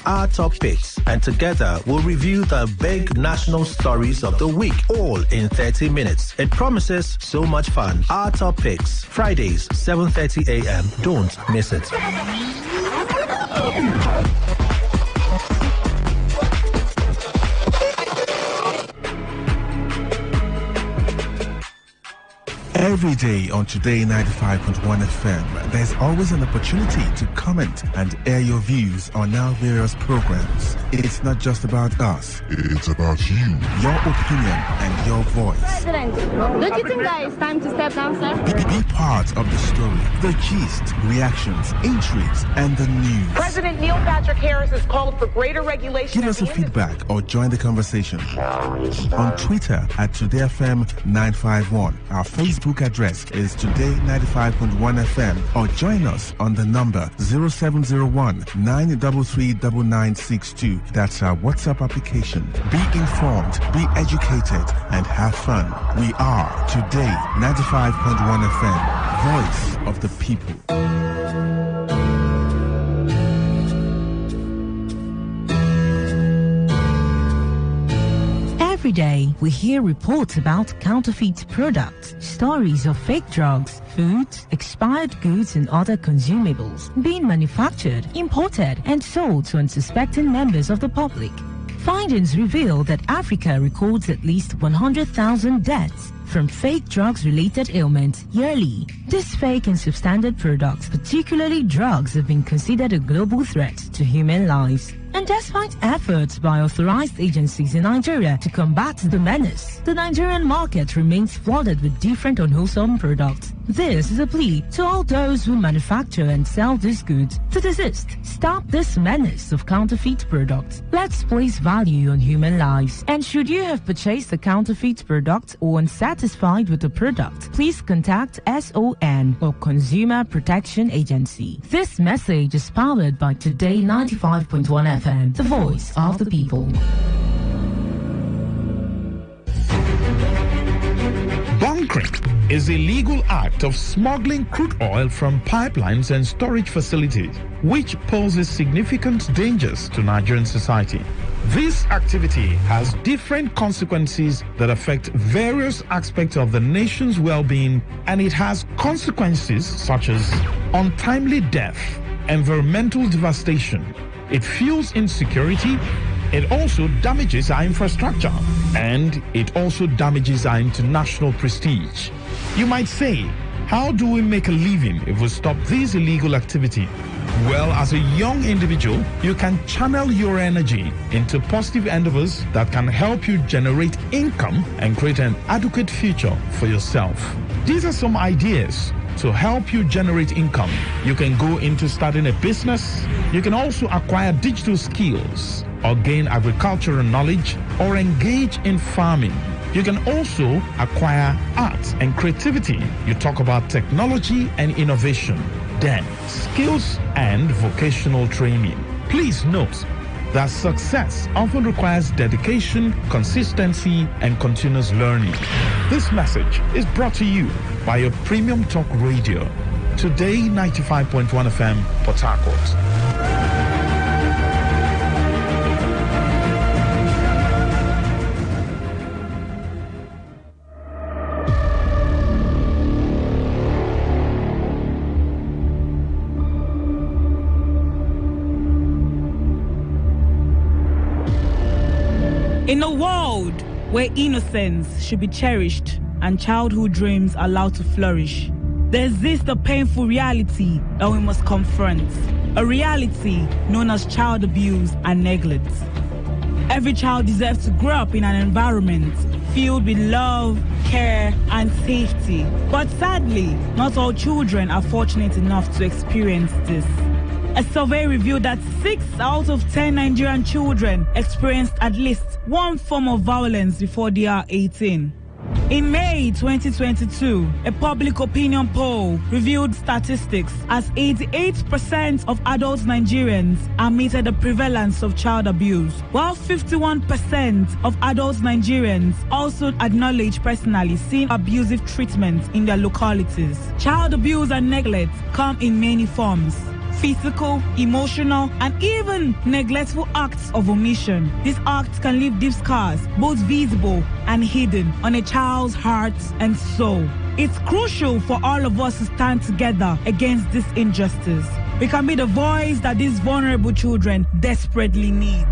our top picks, and together we'll review the big national stories of the week, all in 30 minutes. It promises so much fun. Our top picks, Fridays, 7:30 a.m. Don't miss it. Every day on Today95.1 FM, there's always an opportunity to comment and air your views on our various programs. It's not just about us. It's about you, your opinion, and your voice. President, don't you think that it's time to step down, sir? Be part of the story, the gist, reactions, intrigues, and the news. President Neil Patrick Harris has called for greater regulation. Give us a feedback or join the conversation. On Twitter at TodayFM951. Our Facebook address is Today95.1 FM, or join us on the number 0701 933 9962. That's our WhatsApp application. Be informed, be educated, and have fun. We are Today 95.1 FM, voice of the people. Every day, we hear reports about counterfeit products, stories of fake drugs, foods, expired goods, and other consumables being manufactured, imported, and sold to unsuspecting members of the public. Findings reveal that Africa records at least 100,000 deaths from fake drugs-related ailments yearly. These fake and substandard products, particularly drugs, have been considered a global threat to human lives. And despite efforts by authorized agencies in Nigeria to combat the menace, the Nigerian market remains flooded with different unwholesome products. This is a plea to all those who manufacture and sell these goods to desist. Stop this menace of counterfeit products. Let's place value on human lives. And should you have purchased a counterfeit product or unsatisfied with the product, please contact SON or Consumer Protection Agency. This message is powered by Today 95.1 FM, the voice of the people. Bunkering is the illegal act of smuggling crude oil from pipelines and storage facilities, which poses significant dangers to Nigerian society. This activity has different consequences that affect various aspects of the nation's well-being, and it has consequences such as untimely death, environmental devastation. It fuels insecurity. It also damages our infrastructure, and it also damages our international prestige. You might say, how do we make a living if we stop this illegal activity? Well, as a young individual, you can channel your energy into positive endeavors that can help you generate income and create an adequate future for yourself. These are some ideas to help you generate income. You can go into starting a business. You can also acquire digital skills or gain agricultural knowledge or engage in farming. You can also acquire art and creativity. You talk about technology and innovation, then skills and vocational training. Please note that success often requires dedication, consistency, and continuous learning. This message is brought to you by your premium talk radio, Today 95.1 FM, Port Harcourt. In a world where innocence should be cherished and childhood dreams allowed to flourish, there exists a painful reality that we must confront, a reality known as child abuse and neglect. Every child deserves to grow up in an environment filled with love, care, and safety. But sadly, not all children are fortunate enough to experience this. A survey revealed that 6 out of 10 Nigerian children experienced at least one form of violence before they are 18. In May 2022, a public opinion poll revealed statistics as 88% of adult Nigerians admitted the prevalence of child abuse, while 51% of adult Nigerians also acknowledge personally seeing abusive treatment in their localities. Child abuse and neglect come in many forms. physical, emotional, and even neglectful acts of omission. These acts can leave deep scars, both visible and hidden, on a child's heart and soul. It's crucial for all of us to stand together against this injustice. We can be the voice that these vulnerable children desperately need.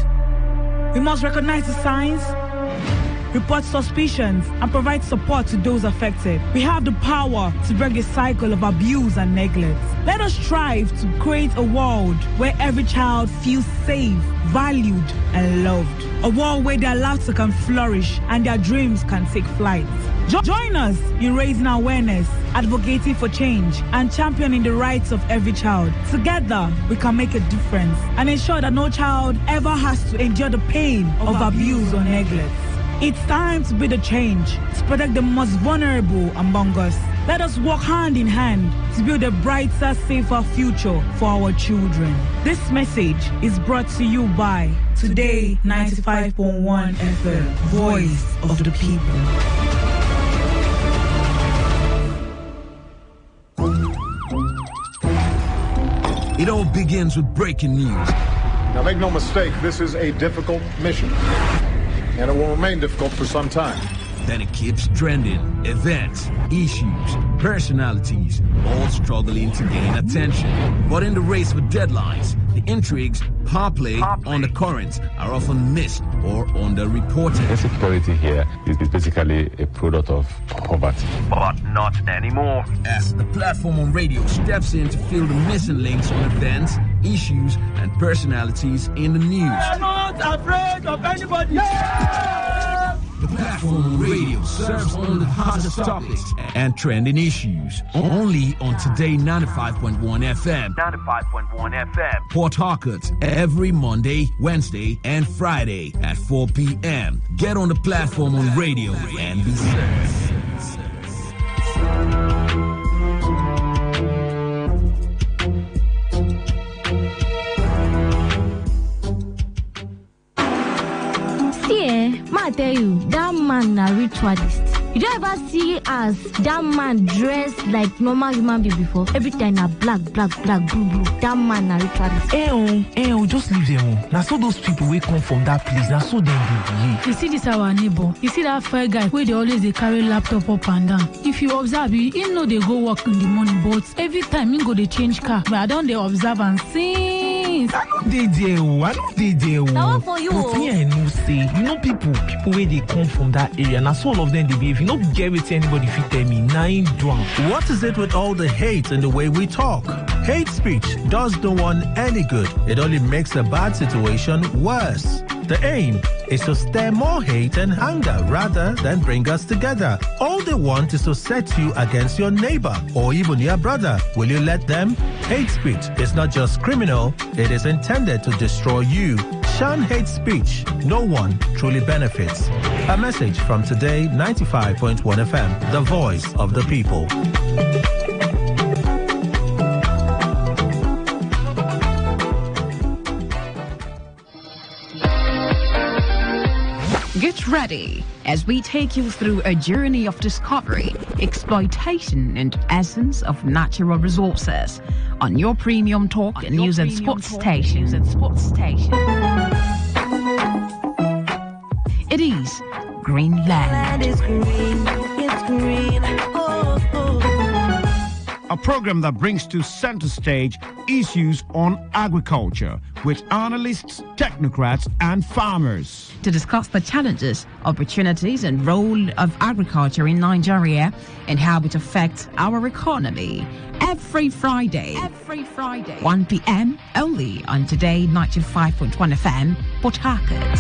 We must recognize the signs, report suspicions, and provide support to those affected. We have the power to break the cycle of abuse and neglect. Let us strive to create a world where every child feels safe, valued, and loved. A world where their laughter can flourish and their dreams can take flight. Join us in raising awareness, advocating for change, and championing the rights of every child. Together, we can make a difference and ensure that no child ever has to endure the pain of abuse or neglect. It's time to be the change, to protect the most vulnerable among us. Let us work hand in hand to build a brighter, safer future for our children. This message is brought to you by Today95.1 FM, Voice of the People. It all begins with breaking news. Now make no mistake, this is a difficult mission. And it will remain difficult for some time. Then it keeps trending. Events, issues, personalities, all struggling to gain attention. But in the race for deadlines, the intrigues, power play, undercurrents are often missed or underreported. Insecurity here is basically a product of poverty. But not anymore. As the platform on radio steps in to fill the missing links on events, issues, and personalities in the news. I'm not afraid of anybody. The platform on radio serves on the hottest topics and trending issues. Only on Today 95.1 FM. 95.1 FM. Port Harcourt, every Monday, Wednesday, and Friday at 4 p.m. Get on the platform on radio and be served. I tell you, that man a ritualist. You don't ever see as that man dressed like normal human being before. Every time a black, blue. That man a ritualist. Just leave them. Now so those people will come from that place. Now so them behave. You see this our neighbor. You see that fair guy where they always they carry laptop up and down. If you observe, he know they go work in the morning, but every time he go they change car. But I don't they observe and see. I know they do. Now for you. But me I know say, you know people where they come from that area. Now so all of them they behave. You know get with anybody if you tell me 9 drunk. What is it with all the hate and the way we talk? Hate speech does no one any good. It only makes a bad situation worse. The aim is to stir more hate and anger rather than bring us together. All they want is to set you against your neighbor or even your brother. Will you let them? Hate speech is not just criminal, it is intended to destroy you. Shun hate speech. No one truly benefits. A message from Today 95.1 FM, the voice of the people. Get ready as we take you through a journey of discovery, exploitation, and essence of natural resources on your premium talk and news and sports station. It is Greenland. Land is green, it's green. A program that brings to center stage issues on agriculture with analysts, technocrats, and farmers. To discuss the challenges, opportunities, and role of agriculture in Nigeria and how it affects our economy. Every Friday, 1 p.m. only on Today 95.1 FM, Port Harcourt.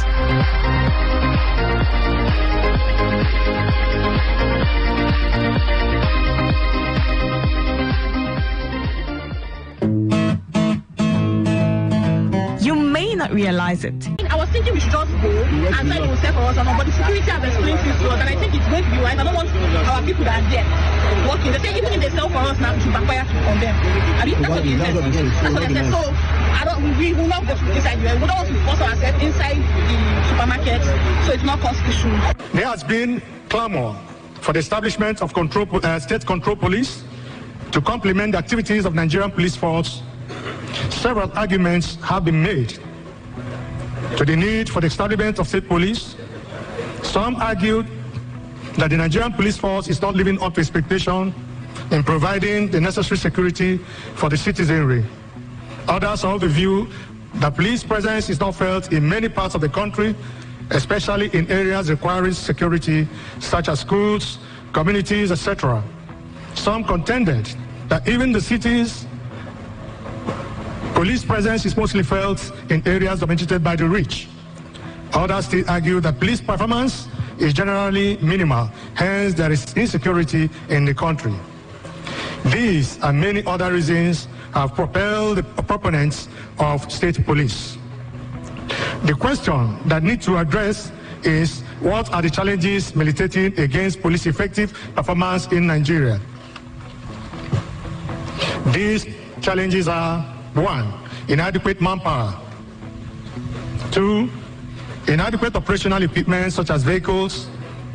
Not realize it. I was thinking we should just go and try to sell for us, but the security has explained this to us, and I think it's going to be right. I don't want our people that are there working. They say even if they sell for us now, we should backfire on them. I mean, that's what they said. So we will not go inside there. We don't want to force ourselves inside the supermarket, so it's not constitutional. There has been clamor for the establishment of state control police to complement the activities of Nigerian police force Several arguments have been made to the need for the establishment of state police. Some argued that the Nigerian police force is not living up to expectation in providing the necessary security for the citizenry. Others are of the view that police presence is not felt in many parts of the country, especially in areas requiring security, such as schools, communities, etc. Some contended that even the cities, police presence is mostly felt in areas dominated by the rich. Others still argue that police performance is generally minimal, hence there is insecurity in the country. These and many other reasons have propelled the proponents of state police. The question that needs to address is, what are the challenges militating against police effective performance in Nigeria? These challenges are: 1, inadequate manpower; 2, inadequate operational equipment such as vehicles,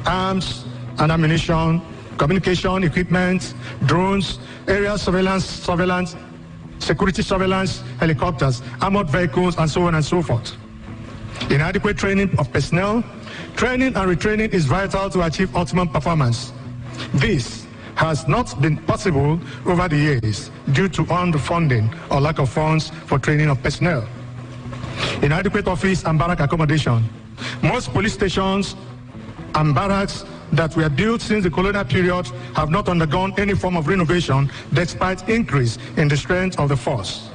arms and ammunition, communication equipment, drones, area surveillance, security surveillance, helicopters, armored vehicles, and so on and so forth. Inadequate training of personnel. Training and retraining is vital to achieve optimum performance. This has not been possible over the years due to underfunding or lack of funds for training of personnel. Inadequate office and barrack accommodation. Most police stations and barracks that were built since the colonial period have not undergone any form of renovation despite increase in the strength of the force.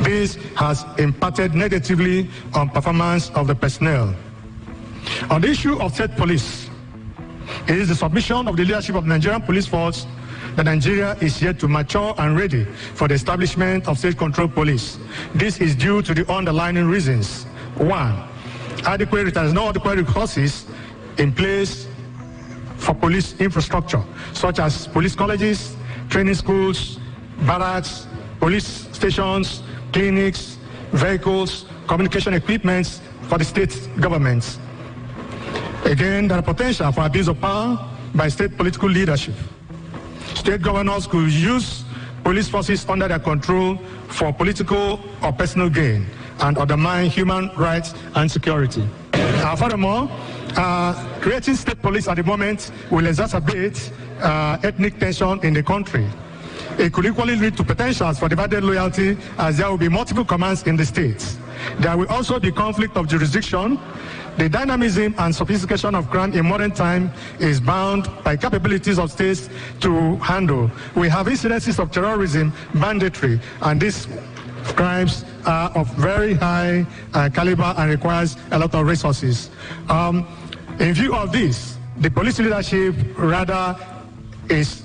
This has impacted negatively on performance of the personnel. On the issue of state police, it is the submission of the leadership of the Nigerian police force that Nigeria is yet to mature and ready for the establishment of state-controlled police. This is due to the underlying reasons. 1, there is no adequate resources in place for police infrastructure, such as police colleges, training schools, barracks, police stations, clinics, vehicles, communication equipments for the state governments. Again, there are potential for abuse of power by state political leadership. State governors could use police forces under their control for political or personal gain and undermine human rights and security. Furthermore, creating state police at the moment will exacerbate ethnic tension in the country. It could equally lead to potentials for divided loyalty, as there will be multiple commands in the states. There will also be conflict of jurisdiction. The dynamism and sophistication of crime in modern time is bound by capabilities of states to handle. We have incidences of terrorism, banditry, and these crimes are of very high caliber and requires a lot of resources. In view of this, the police leadership rather is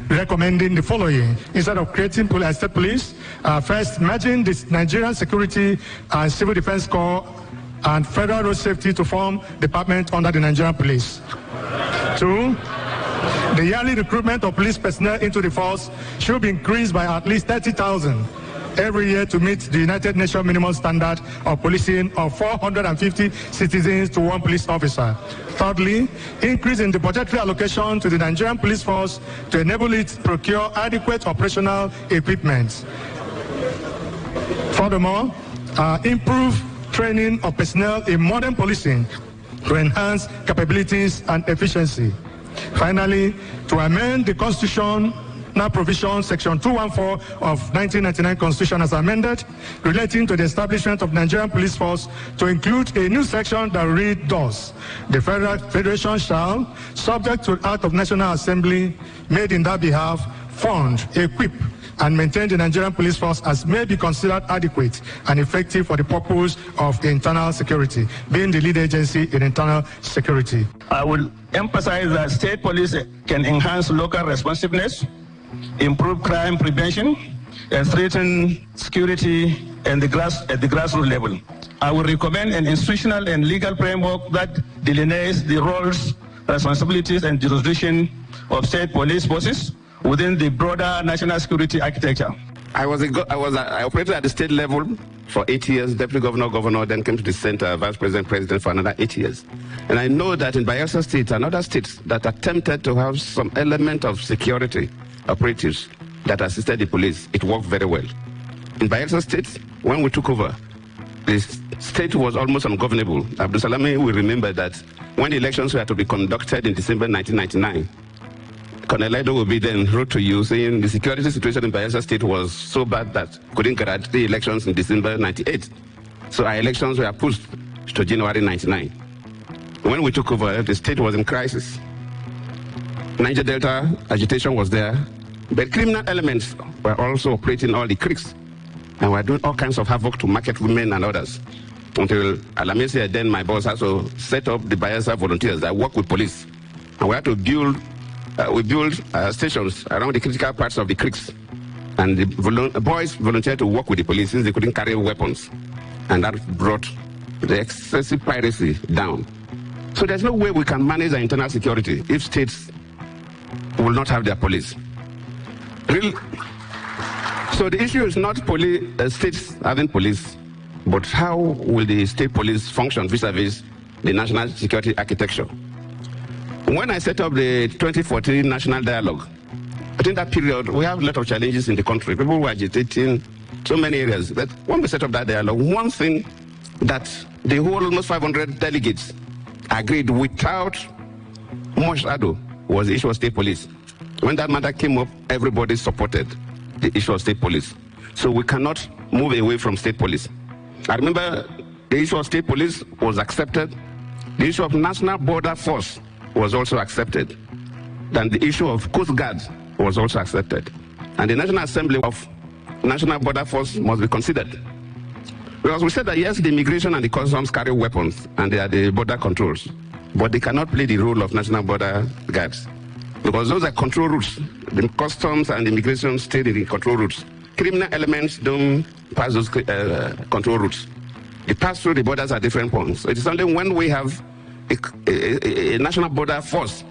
recommending the following. Instead of creating state police, first merging the Nigerian Security and Civil Defense Corps and Federal Road Safety to form department under the Nigerian Police. 2, the yearly recruitment of police personnel into the force should be increased by at least 30,000 every year to meet the United Nations minimum standard of policing of 450 citizens to 1 police officer. Thirdly, increase in the budgetary allocation to the Nigerian police force to enable it to procure adequate operational equipment. Furthermore, improve training of personnel in modern policing to enhance capabilities and efficiency. Finally, to amend the Constitution provision section 214 of 1999 Constitution as amended relating to the establishment of Nigerian Police Force to include a new section that reads thus: the Federation shall, subject to Act of National Assembly made in that behalf, fund, equip, and maintain the Nigerian Police Force as may be considered adequate and effective for the purpose of internal security, being the lead agency in internal security. I will emphasize that state police can enhance local responsiveness, improve crime prevention, and strengthen security at the grassroots level. I will recommend an institutional and legal framework that delineates the roles, responsibilities, and jurisdiction of state police forces within the broader national security architecture. I operated at the state level for 8 years, deputy governor, then came to the center, vice president for another 8 years. And I know that in Bayelsa State and other states that attempted to have some element of security operatives that assisted the police, it worked very well. In Bayelsa State, when we took over, the state was almost ungovernable. Abdul Salami will remember that when the elections were to be conducted in December 1999, Colonel Edo will be then wrote to you saying the security situation in Bayelsa State was so bad that couldn't guarantee elections in December 98. So our elections were pushed to January 99. When we took over, the state was in crisis. Niger Delta agitation was there, but criminal elements were also operating all the creeks and were doing all kinds of havoc to market women and others. Until Alamisi, then my boss, also set up the Bayelsa volunteers that work with police. And we had to build stations around the critical parts of the creeks. And the boys volunteered to work with the police since they couldn't carry weapons. And that brought the excessive piracy down. So there's no way we can manage our internal security if states will not have their police. Really? So the issue is not states having police, but how will the state police function vis-a-vis the national security architecture? When I set up the 2014 National Dialogue, I think that period, we have a lot of challenges in the country. People were agitating so many areas. But when we set up that dialogue, one thing that the whole almost 500 delegates agreed without much ado was the issue of state police. When that matter came up, everybody supported the issue of state police. So we cannot move away from state police. I remember the issue of state police was accepted. The issue of National Border Force was also accepted. Then the issue of Coast Guard was also accepted. And the National Assembly of National Border Force must be considered. Because we said that yes, the immigration and the customs carry weapons and they are the border controls, but they cannot play the role of National Border Guards. Because those are control routes. The customs and immigration stay in the control routes. Criminal elements don't pass those control routes. They pass through the borders at different points. So it is only when we have a national border force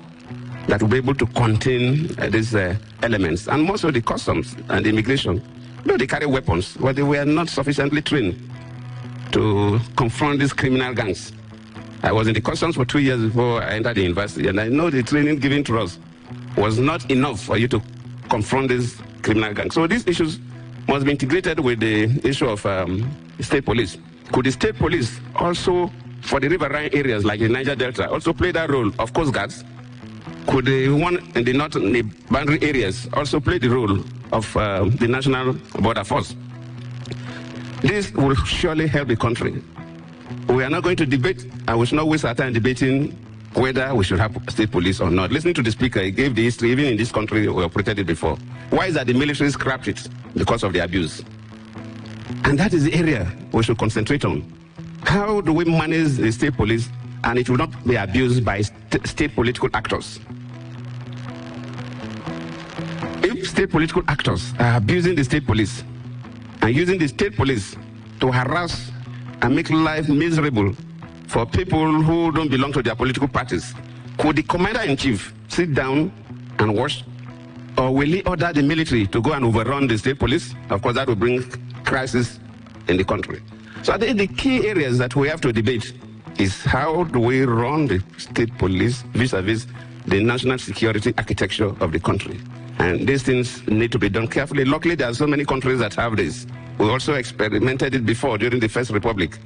that will be able to contain these elements. And most of the customs and the immigration, they carry weapons, but they were not sufficiently trained to confront these criminal gangs. I was in the customs for 2 years before I entered the university, and I know the training given to us was not enough for you to confront these criminal gangs. So these issues must be integrated with the issue of state police. Could the state police also, for the riverine areas like the Niger Delta, also play that role of coast guards? Could the one in the northern the boundary areas also play the role of the National Border Force? This will surely help the country. We are not going to debate, and we should not waste our time debating whether we should have state police or not. Listening to the speaker, he gave the history. Even in this country, we operated it before. Why is that the military scrapped it? Because of the abuse. And that is the area we should concentrate on. How do we manage the state police and it will not be abused by state political actors? If state political actors are abusing the state police and using the state police to harass and make life miserable for people who don't belong to their political parties, could the commander-in-chief sit down and watch? Or will he order the military to go and overrun the state police? Of course, that will bring crisis in the country. So I think the key areas that we have to debate is how do we run the state police vis-a-vis the national security architecture of the country. And these things need to be done carefully. Luckily, there are so many countries that have this. We also experimented it before during the First Republic.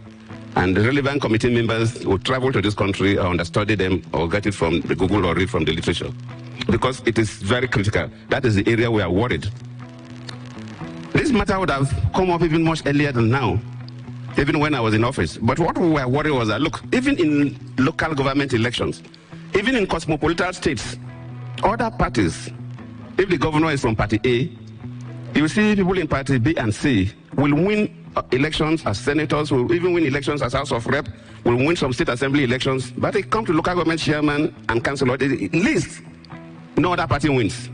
And the relevant committee members would travel to this country or understudy them or get it from the Google or read from the literature. Because it is very critical. That is the area we are worried. This matter would have come up even much earlier than now, even when I was in office. But what we were worried was that, look, even in local government elections, even in cosmopolitan states, other parties, if the governor is from party A, you see people in party B and C will win elections as senators, will even win elections as House of Rep, will win some state assembly elections, but they come to local government chairman and councillor, at least no other party wins.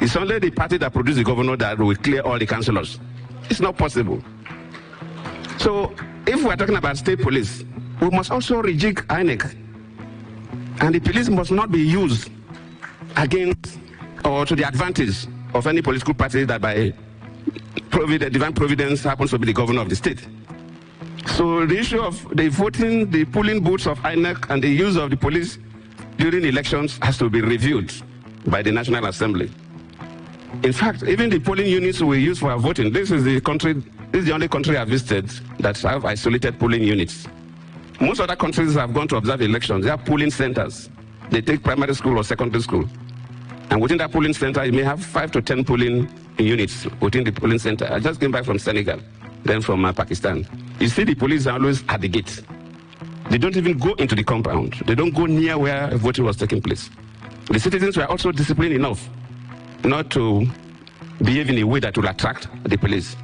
It's only the party that produces the governor that will clear all the councillors. It's not possible. So if we're talking about state police, we must also rejig INEC. And the police must not be used against or to the advantage of any political party that by divine providence happens to be the governor of the state. So the issue of the voting, the polling booths of INEC and the use of the police during elections has to be reviewed by the National Assembly. In fact, even the polling units we use for our voting, this is the country This is the only country I've visited that have isolated polling units. Most other countries have gone to observe elections. They have polling centers. They take primary school or secondary school. And within that polling center, you may have 5 to 10 polling units within the polling center. I just came back from Senegal, then from Pakistan. You see the police are always at the gate. They don't even go into the compound. They don't go near where voting was taking place. The citizens were also disciplined enough not to behave in a way that will attract the police.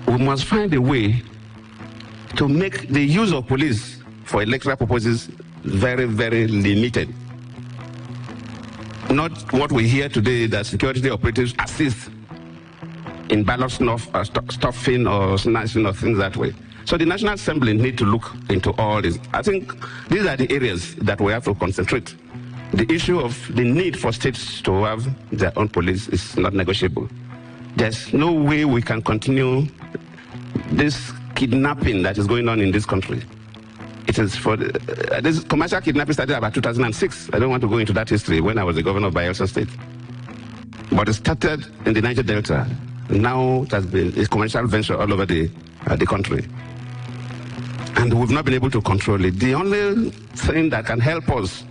We must find a way to make the use of police for electoral purposes very, very limited. Not what we hear today that security operatives assist in ballot stuffing or snatching or things that way. So the National Assembly need to look into all this. I think these are the areas that we have to concentrate. The issue of the need for states to have their own police is not negotiable. There's no way we can continue this kidnapping that is going on in this country. It is for this commercial kidnapping started about 2006. I don't want to go into that history when I was the governor of Bayelsa State. But it started in the Niger Delta. Now it has been a commercial venture all over the country. And we've not been able to control it. The only thing that can help us,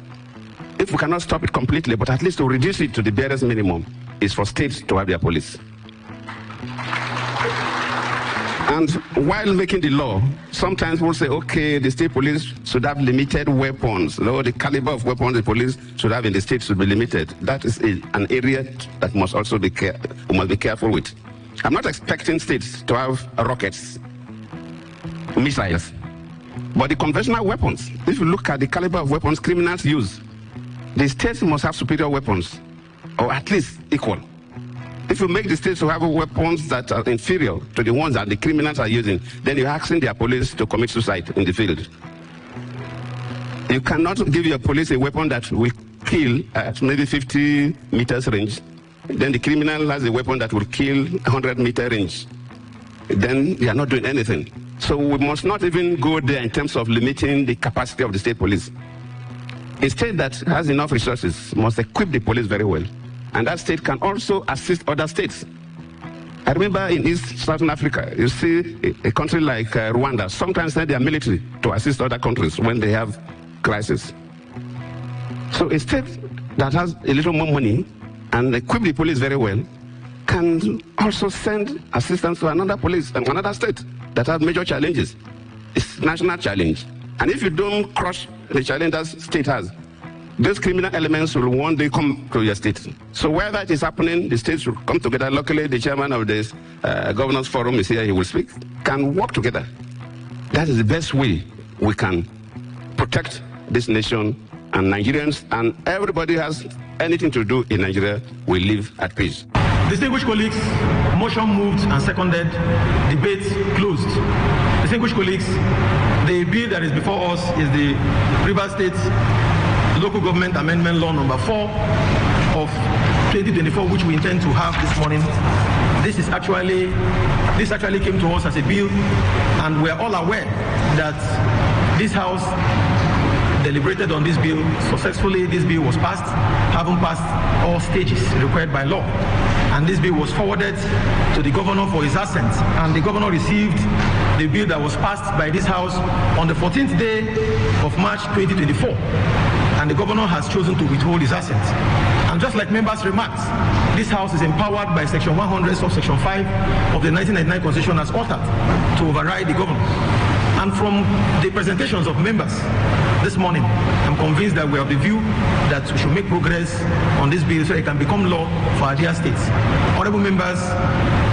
if we cannot stop it completely, but at least to reduce it to the barest minimum, is for states to have their police. And while making the law, sometimes we'll say, okay, the state police should have limited weapons. The caliber of weapons the police should have in the state should be limited. That is an area that must also be careful with. I'm not expecting states to have rockets, missiles, but the conventional weapons, if you look at the caliber of weapons criminals use, the states must have superior weapons, or at least equal. If you make the states to have weapons that are inferior to the ones that the criminals are using, then you're asking their police to commit suicide in the field. You cannot give your police a weapon that will kill at maybe 50 meters range. Then the criminal has a weapon that will kill 100-meter range. Then they are not doing anything. So we must not even go there in terms of limiting the capacity of the state police. A state that has enough resources must equip the police very well. And that state can also assist other states. I remember in East Southern Africa, you see a country like Rwanda sometimes send their military to assist other countries when they have crisis. So a state that has a little more money and equip the police very well can also send assistance to another police and another state that have major challenges. It's a national challenge. And if you don't crush the challenge that state has, those criminal elements will one day come to your state. So where that is happening, the states will come together. Luckily, the chairman of this governors forum is here, he will speak, can work together. That is the best way we can protect this nation and Nigerians, and everybody has anything to do in Nigeria will live at peace. Distinguished colleagues, motion moved and seconded, debate closed. Distinguished colleagues, the bill that is before us is the Rivers State Local Government Amendment Law number 4 of 2024, which we intend to have this morning. This actually came to us as a bill, and we are all aware that this House deliberated on this bill successfully. This bill was passed, having passed all stages required by law. And this bill was forwarded to the governor for his assent. And the governor received the bill that was passed by this House on the 14th day of March 2024. And the governor has chosen to withhold his assent. And just like members remarked, this House is empowered by Section 100 of Section 5 of the 1999 Constitution as altered to override the governor. And from the presentations of members this morning, I'm convinced that we are of the view that we should make progress on this bill so it can become law for our dear states. Honorable members,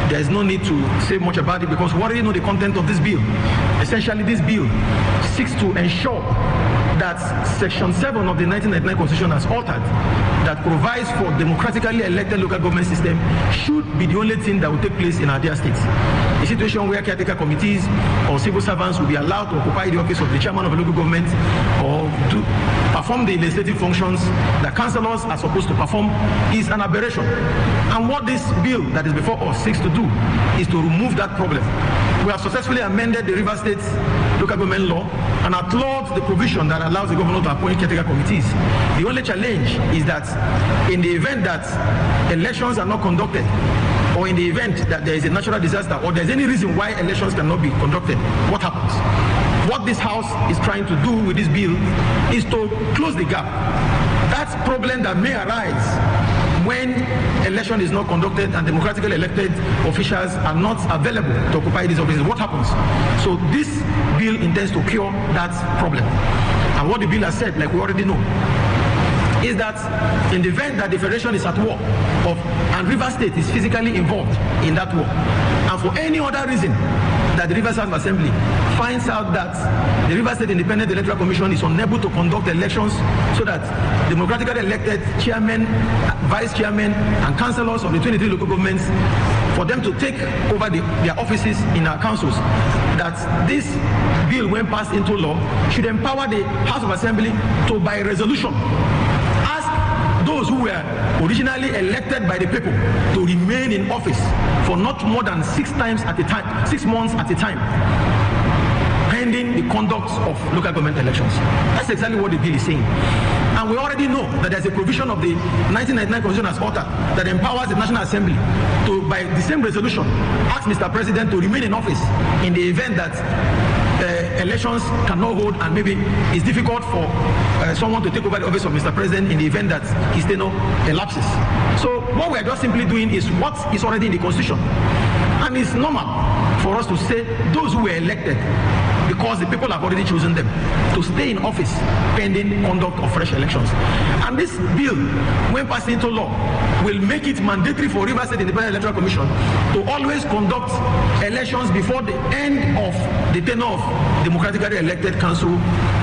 there is no need to say much about it because we already know the content of this bill. Essentially, this bill seeks to ensure that Section 7 of the 1999 Constitution as altered, that provides for democratically elected local government system, should be the only thing that will take place in our dear states. A situation where caretaker committees or civil servants will be allowed to occupy the office of the chairman of a local government or to perform the legislative functions that councillors are supposed to perform is an aberration. And what this bill that is before us seeks to do is to remove that problem. We have successfully amended the Rivers State local government law and outlawed the provision that allows the governor to appoint caretaker committees. The only challenge is that in the event that elections are not conducted or in the event that there is a natural disaster or there's any reason why elections cannot be conducted, what happens? What this House is trying to do with this bill is to close the gap. That problem that may arise when election is not conducted and democratically elected officials are not available to occupy these offices, what happens? So this bill intends to cure that problem. And what the bill has said, like we already know, is that in the event that the Federation is at war and Rivers State is physically involved in that war, and for any other reason that the Rivers House of Assembly finds out that the Rivers State Independent Electoral Commission is unable to conduct elections so that democratically elected chairmen, vice chairmen, and councillors of the 23 local governments, for them to take over their offices in our councils, that this bill, when passed into law, should empower the House of Assembly to, by resolution, those who were originally elected by the people to remain in office for not more than 6 months at a time, pending the conduct of local government elections. That's exactly what the bill is saying. And we already know that there's a provision of the 1999 Constitution as altered that empowers the National Assembly to, by the same resolution, ask Mr. President to remain in office in the event that elections cannot hold and maybe it's difficult for someone to take over the office of Mr. President in the event that his tenure elapses. So what we are just simply doing is what is already in the Constitution. And it's normal for us to say those who were elected because the people have already chosen them to stay in office pending conduct of fresh elections. And this bill, when passed into law, will make it mandatory for Rivers State Independent Electoral Commission to always conduct elections before the end of the tenure of democratically elected council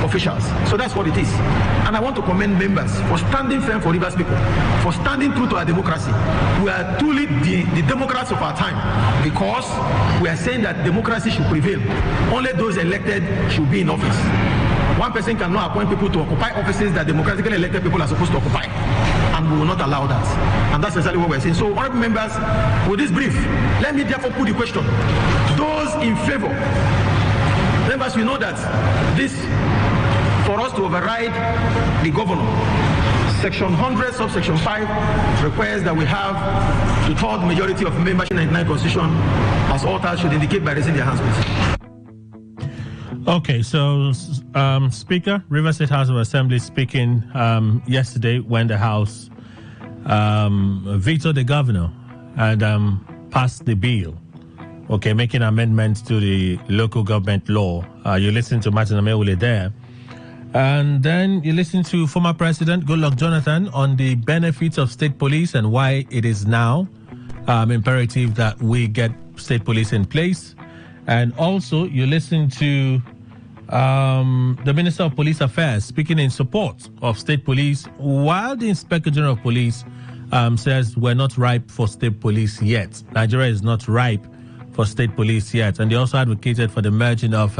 officials. So that's what it is. And I want to commend members for standing firm for Rivers people, for standing true to our democracy. We are truly the Democrats of our time because we are saying that democracy should prevail. Only those elected should be in office. One person cannot appoint people to occupy offices that democratically elected people are supposed to occupy. And we will not allow that. And that's exactly what we're saying. So, honorable members, with this brief, let me therefore put the question. Those in favor, members, we know that this, for us to override the governor, Section 100, subsection 5 requires that we have the third majority of members in the 99 Constitution as altered should indicate by raising their hands, please. Okay, so Speaker, Rivers State House of Assembly speaking yesterday when the House vetoed the governor and passed the bill, okay, making amendments to the local government law. You listen to Martin Ameule there. And then you listen to former President Goodluck Jonathan on the benefits of state police and why it is now imperative that we get state police in place. And also you listen to the Minister of Police Affairs speaking in support of state police, while the Inspector General of Police says we're not ripe for state police yet. Nigeria is not ripe for state police yet. And they also advocated for the merging of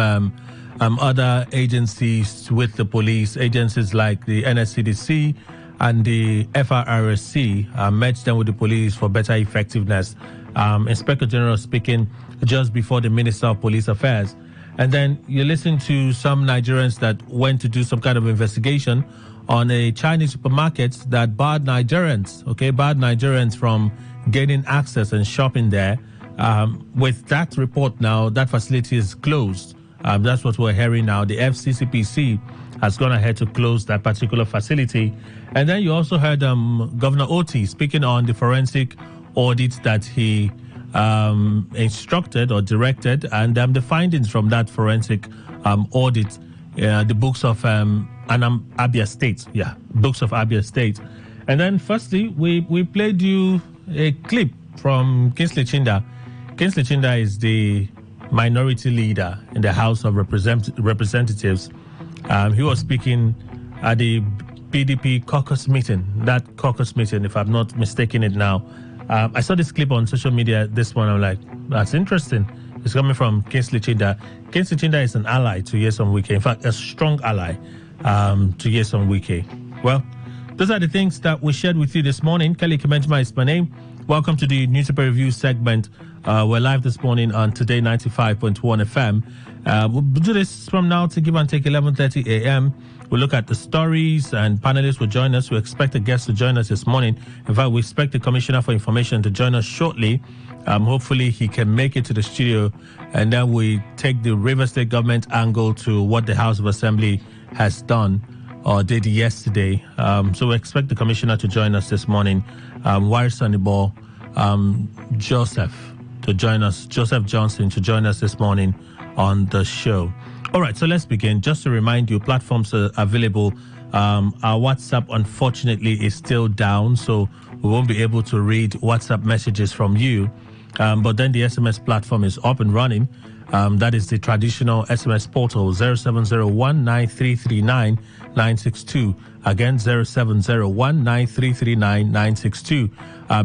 other agencies with the police, agencies like the NSCDC and the FRRSC, merge them with the police for better effectiveness. Inspector General speaking just before the Minister of Police Affairs. And then you listen to some Nigerians that went to do some kind of investigation on a Chinese supermarket that barred Nigerians from gaining access and shopping there. With that report now, that facility is closed. That's what we're hearing now. The FCCPC has gone ahead to close that particular facility. And then you also heard Governor Oti speaking on the forensic audit that he instructed or directed, and the findings from that forensic audit, the books of Abia State. Yeah, books of Abia State. And then firstly, we played you a clip from Kingsley Chinda. Kingsley Chinda is the minority leader in the House of Representatives. He was speaking at the PDP caucus meeting. That caucus meeting, if I'm not mistaken it now. I saw this clip on social media, this one, I'm like, that's interesting. It's coming from Kingsley Chinda. Kingsley Chinda is an ally to Nyesom Wike. In fact, a strong ally to Nyesom Wike. Well, those are the things that we shared with you this morning. Kelly Kemenjima is my name. Welcome to the Newspaper Review segment We're live this morning on Today 95.1 FM. We'll do this from now to give and take 11:30 a.m. We'll look at the stories and panelists will join us. We expect a guest to join us this morning. In fact, we expect the Commissioner for Information to join us shortly. Hopefully he can make it to the studio, and then we take the Rivers State government angle to what the House of Assembly has done or did yesterday. So we expect the Commissioner to join us this morning. Wire Sanibor, Joseph to join us, Joseph Johnson to join us this morning on the show. All right, so let's begin. Just to remind you, platforms are available. Our WhatsApp, unfortunately, is still down, so we won't be able to read WhatsApp messages from you. But then the SMS platform is up and running. That is the traditional SMS portal, 0701-9339-962. Again, 0701-9339-962.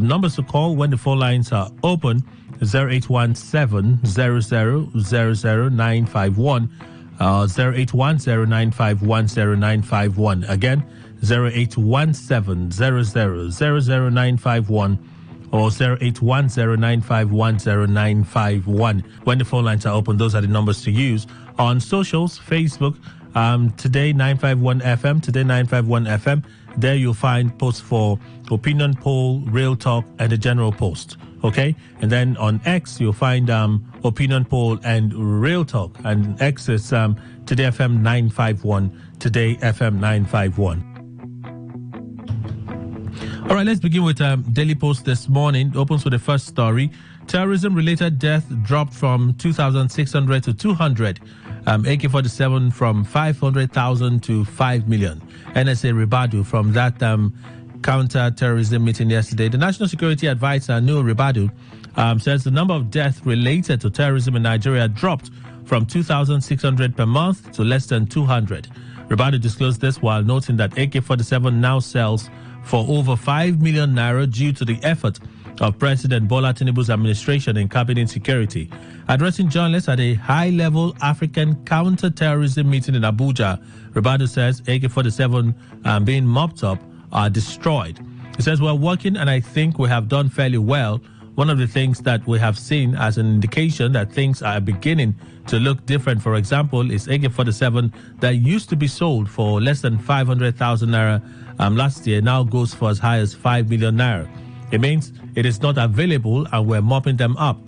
Numbers to call when the phone lines are open, 0817-00000951, 0810-951-0951. Again, 0817-00000951. or 0810-951-0951. When the phone lines are open, those are the numbers to use. On socials, Facebook, Today951 FM, Today951 FM. There you'll find posts for opinion poll, real talk, and the general post. Okay? And then on X, you'll find opinion poll and real talk. And X is Today FM 951, Today FM 951. All right, let's begin with Daily Post this morning. It opens with the first story. Terrorism-related death dropped from 2,600 to 200. AK-47 from 500,000 to 5 million. NSA Ribadu from that counter-terrorism meeting yesterday. The National Security Advisor, Nuhu Ribadu, says the number of deaths related to terrorism in Nigeria dropped from 2,600 per month to less than 200. Ribadu disclosed this while noting that AK-47 now sells for over 5 million naira due to the effort of President Bola Tinubu's administration in cabinet security. Addressing journalists at a high-level African counter-terrorism meeting in Abuja, Ribadu says AK-47 being mopped up are destroyed. He says, we're working and I think we have done fairly well. One of the things that we have seen as an indication that things are beginning to look different, for example, is AK-47 that used to be sold for less than 500,000 naira last year now goes for as high as 5 million naira. It means it is not available and we're mopping them up.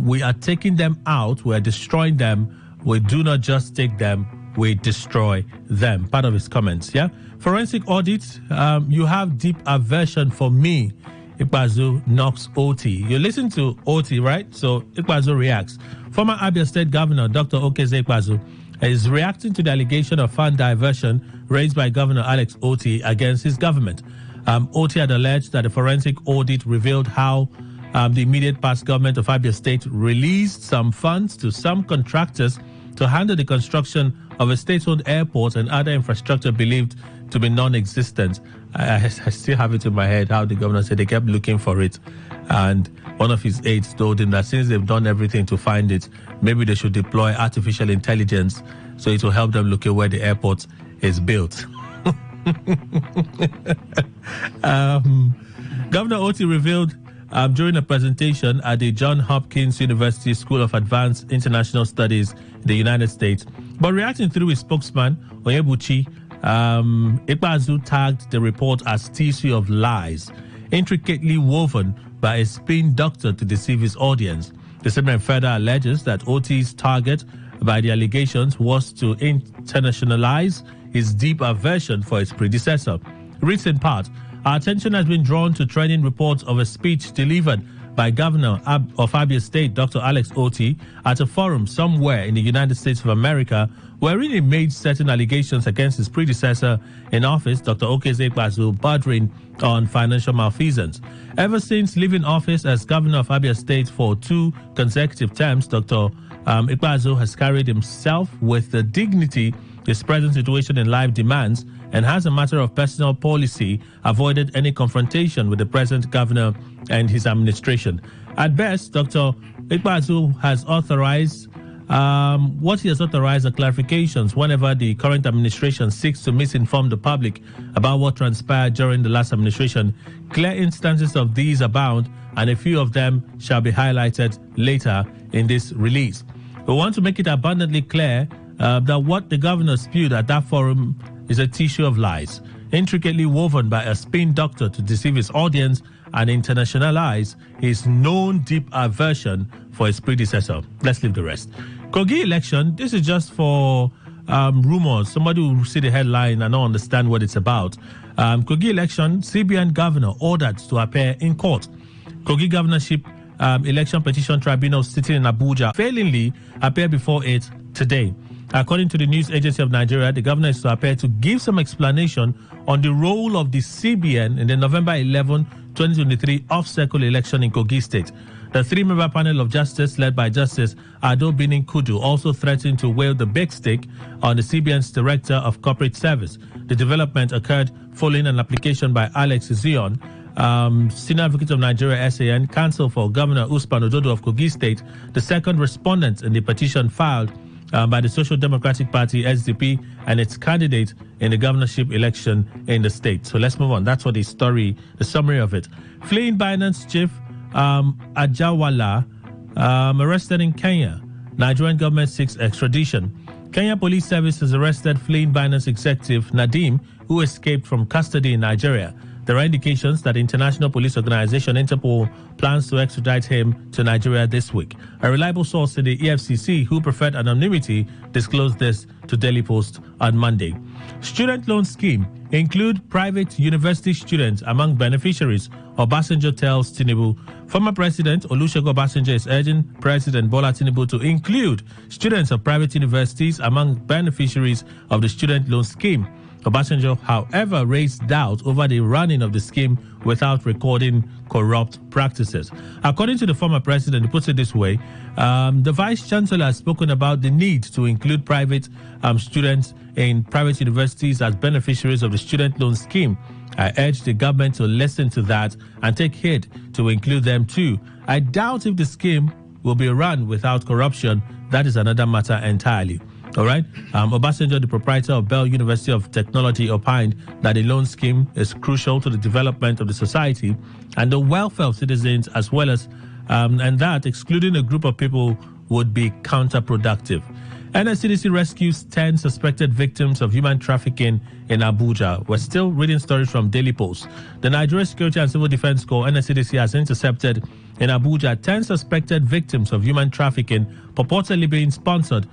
We are taking them out, we're destroying them. We do not just take them, we destroy them. Part of his comments, yeah? Forensic audit, you have deep aversion for me. Ikpazu knocks OT. You listen to OT, right? So Ikpazu reacts. Former Abia State Governor Dr. Okeze Ikpazu is reacting to the allegation of fund diversion raised by Governor Alex Oti against his government. Oti had alleged that a forensic audit revealed how the immediate past government of Abia State released some funds to some contractors to handle the construction of a state-owned airport and other infrastructure believed to be non-existent. I still have it in my head how the governor said they kept looking for it. And one of his aides told him that since they've done everything to find it, maybe they should deploy artificial intelligence so it will help them locate where the airport is built. Governor Oti revealed during a presentation at the Johns Hopkins University School of Advanced International Studies in the United States. But reacting through his spokesman, Onyebuchi, Ikpazu tagged the report as tissue of lies, intricately woven by a spin doctor to deceive his audience. The statement further alleges that Oti's target by the allegations was to internationalize his deep aversion for his predecessor. Reads in part, our attention has been drawn to trending reports of a speech delivered by Governor of Abia State, Dr. Alex Oti, at a forum somewhere in the United States of America, wherein he made certain allegations against his predecessor in office, Dr. Okeze Ikpazu, bordering on financial malfeasance. Ever since leaving office as Governor of Abia State for 2 consecutive terms, Dr. Ikpazu has carried himself with the dignity his present situation in life demands, and has a matter of personal policy avoided any confrontation with the present governor and his administration. At best, Dr. Ikpazu has authorized what he has authorized are clarifications whenever the current administration seeks to misinform the public about what transpired during the last administration. Clear instances of these abound, and a few of them shall be highlighted later in this release. We want to make it abundantly clear that what the governor spewed at that forum is a tissue of lies, intricately woven by a spin doctor to deceive his audience and internationalize his known deep aversion for his predecessor. Let's leave the rest. Kogi election, this is just for rumors. Somebody will see the headline and not understand what it's about. Kogi election, CBN governor ordered to appear in court. Kogi governorship election petition tribunal sitting in Abuja failingly appear before it today. According to the news agency of Nigeria, the governor is to appear to give some explanation on the role of the CBN in the November 11, 2023 off-cycle election in Kogi State. The three-member panel of justice led by Justice Ado Binin Kudu also threatened to wield the big stick on the CBN's Director of Corporate Service. The development occurred following an application by Alex Zion, Senior Advocate of Nigeria SAN, counsel for Governor Usman Ododo of Kogi State, the second respondent in the petition filed by the Social Democratic Party, SDP, and its candidate in the governorship election in the state. So let's move on. That's what the summary of it. Fleeing Binance chief Ajawala arrested in Kenya. Nigerian government seeks extradition. Kenya Police Service has arrested fleeing Binance executive Nadim, who escaped from custody in Nigeria. There are indications that the International Police Organization Interpol plans to extradite him to Nigeria this week. A reliable source in the EFCC, who preferred anonymity, disclosed this to Daily Post on Monday. Student loan scheme include private university students among beneficiaries, Obasanjo tells Tinubu. Former President Olusegun Obasanjo is urging President Bola Tinubu to include students of private universities among beneficiaries of the student loan scheme. Obasanjo, however, raised doubt over the running of the scheme without recording corrupt practices. According to the former president, he puts it this way, the vice chancellor has spoken about the need to include private students in private universities as beneficiaries of the student loan scheme. I urge the government to listen to that and take heed to include them too. I doubt if the scheme will be run without corruption. That is another matter entirely. All right. Obasanjo, the proprietor of Bell University of Technology, opined that the loan scheme is crucial to the development of the society and the welfare of citizens, as well as, and that excluding a group of people would be counterproductive. NSCDC rescues 10 suspected victims of human trafficking in Abuja. We're still reading stories from Daily Post. The Nigeria Security and Civil Defense Corps, NSCDC, has intercepted in Abuja 10 suspected victims of human trafficking purportedly being sponsored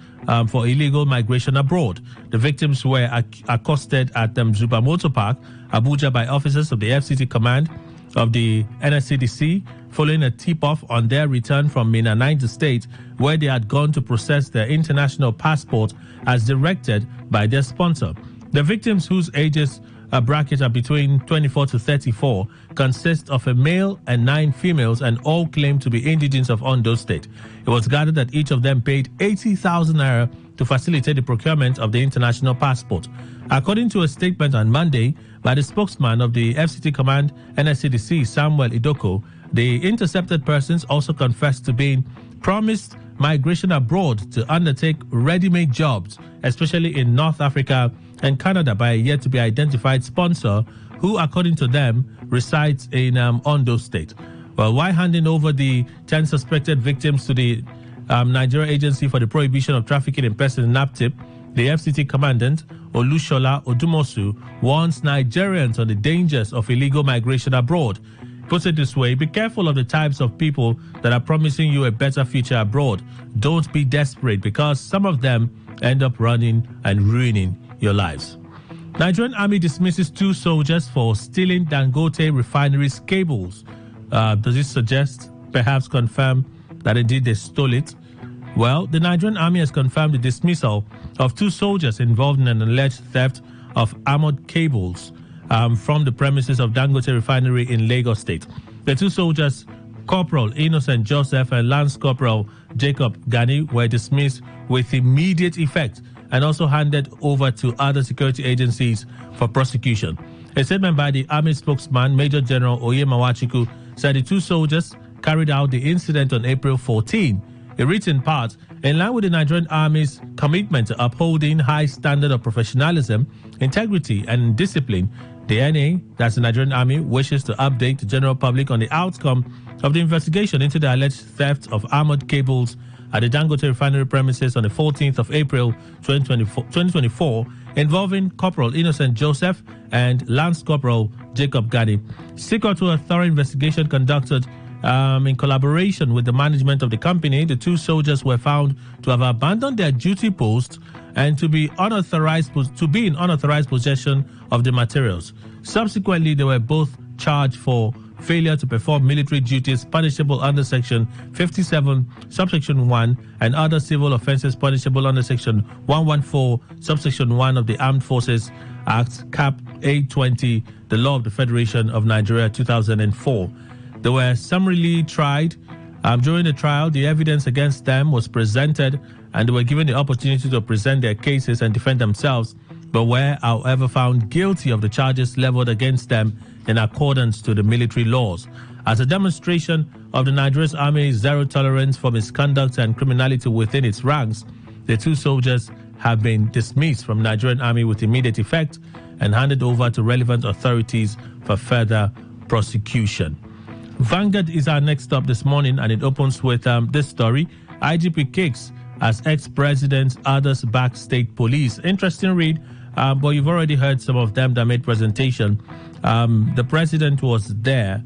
for illegal migration abroad. The victims were accosted at Zuba Motor Park, Abuja, by officers of the FCT command of the NSCDC following a tip-off on their return from Mina, Niger State, where they had gone to process their international passport as directed by their sponsor. The victims, whose ages bracket are between 24 to 34, consist of a male and 9 females, and all claim to be indigents of Ondo State. It was gathered that each of them paid 80,000 naira to facilitate the procurement of the international passport. According to a statement on Monday by the spokesman of the FCT Command NSCDC, Samuel Idoko, the intercepted persons also confessed to being promised migration abroad to undertake ready-made jobs, especially in North Africa and Canada, by a yet-to-be-identified sponsor who, according to them, resides in Ondo State. Well, while handing over the 10 suspected victims to the Nigeria Agency for the Prohibition of Trafficking in Persons, NAPTIP, the FCT commandant, Olushola Odumosu, warns Nigerians on the dangers of illegal migration abroad. Puts it this way, be careful of the types of people that are promising you a better future abroad. Don't be desperate, because some of them end up running and ruining your lives. Nigerian Army dismisses 2 soldiers for stealing Dangote refinery's cables. Does this suggest, perhaps confirm, that indeed they stole it? Well, the Nigerian Army has confirmed the dismissal of 2 soldiers involved in an alleged theft of armored cables from the premises of Dangote refinery in Lagos State. The 2 soldiers, Corporal Innocent Joseph and Lance Corporal Jacob Gani, were dismissed with immediate effect and also handed over to other security agencies for prosecution. A statement by the Army spokesman, Major General Oyemawachiku, said the 2 soldiers carried out the incident on April 14. It reads in part, in line with the Nigerian Army's commitment to upholding high standard of professionalism, integrity, and discipline, The NA, that's the Nigerian Army, wishes to update the general public on the outcome of the investigation into the alleged theft of armored cables at the Dangote refinery premises on the 14th of April 2024 involving Corporal Innocent Joseph and Lance Corporal Jacob Gadi. Seeking to a thorough investigation conducted in collaboration with the management of the company, the two soldiers were found to have abandoned their duty post and to be in unauthorized possession of the materials. Subsequently, they were both charged for failure to perform military duties punishable under Section 57, Subsection 1, and other civil offences punishable under Section 114, Subsection 1 of the Armed Forces Act, Cap 820, the Law of the Federation of Nigeria, 2004. They were summarily tried. During the trial, the evidence against them was presented, and they were given the opportunity to present their cases and defend themselves, but were, however, found guilty of the charges leveled against them in accordance to the military laws. As a demonstration of the Nigerian Army's zero tolerance for misconduct and criminality within its ranks, the two soldiers have been dismissed from Nigerian Army with immediate effect and handed over to relevant authorities for further prosecution. Vanguard is our next stop this morning, and it opens with this story. IGP kicks as ex-president others back state police. Interesting read, but you've already heard some of them that made presentation. The president was there